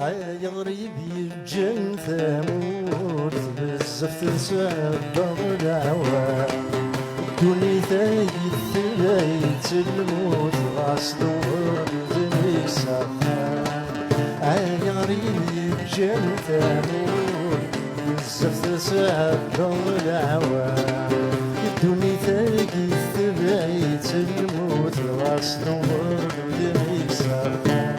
يغرب يجن ثمود بزاف تنسبغ العوام دوني ثاقي ثلايت الموت غاص دور ذني سفان يغرب يجن ثمود بزاف تنسبغ العوام دوني ثاقي ثلايت الموت غاص دور ذني سفان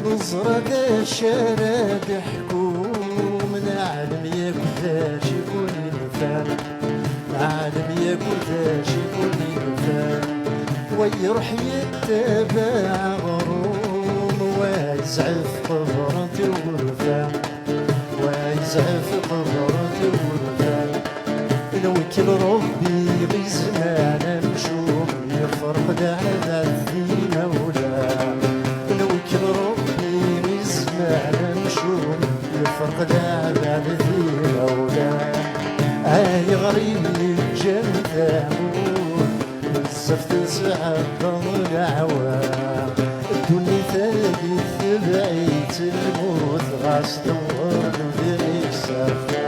نظرة الشارع حكوم نعلم ياكل ذا شكون ينفع نعلم ياكل ذا شكون ينفع ويروح يتبع غروم ويزعف قبرة الغرفة ويزعف قبرة الغرفة نوكل ربي بزمان نشوف يفرق دعنا الدين ولا نوكل ربي بزمان نشوف يفرق دعنا الدين ولا غريب الجنة بزاف تسعد العوام الدنيا ثابت ثبعيت الموت غاص دور ذي السفر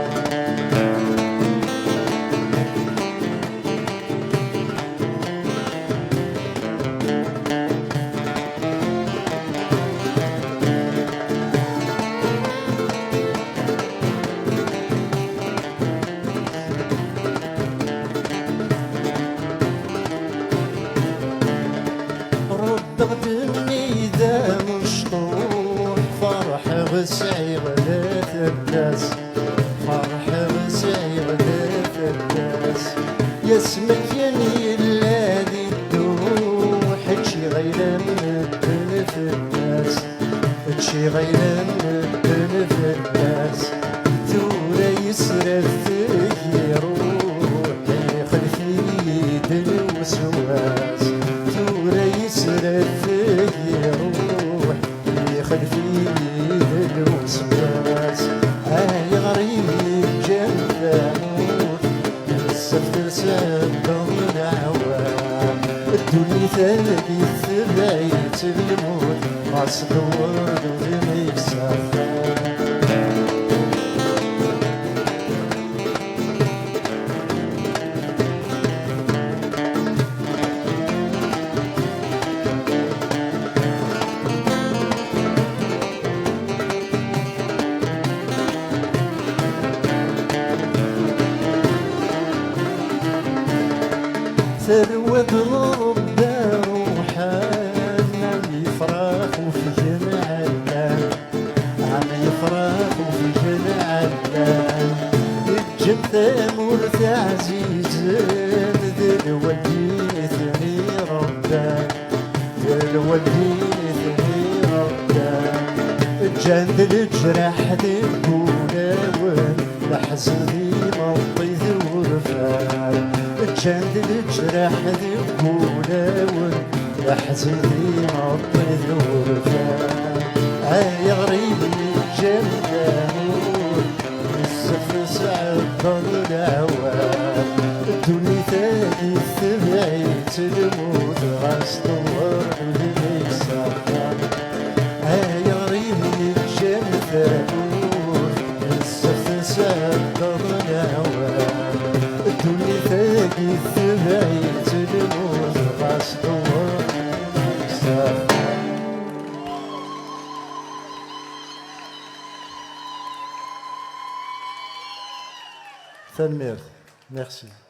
تخدمني إذا مشطوح فرح غسعي غدات الناس فرح غسعي غدات الناس يسمك يني الذي تدوح هادشي غير من في الناس هادشي غير من في الناس ثورة يسرف فيه روحي خلفي يد الوسواس يسرف فيه روح يخلفي الوسواس غريب الجنة بزاف تسبغ العوام الدنيا ثابت ثبعيت الموت غاص دور ذني سفان ثروة ربا روحان عم يفرح وفي جمع اللان عم يفرح وفي جمع اللان الجنة مرثى عزيزان ذا الولي ثني ربان ذا الولي ثني ربان الجند الجرح ذي البولاون لحزن ذي مطي ذورفان الجند الجرح ذي البولاون لحزن ذي مطي ذورفان غريب الجنة بزاف سعد العوام الدنيا ثاني ثبعيت الموت غاص دور ذي سفان غريب الجنة بزاف سعد العوام الدنيا ثاني ثبعيت الموت غاص دور ذي سفان. Merci.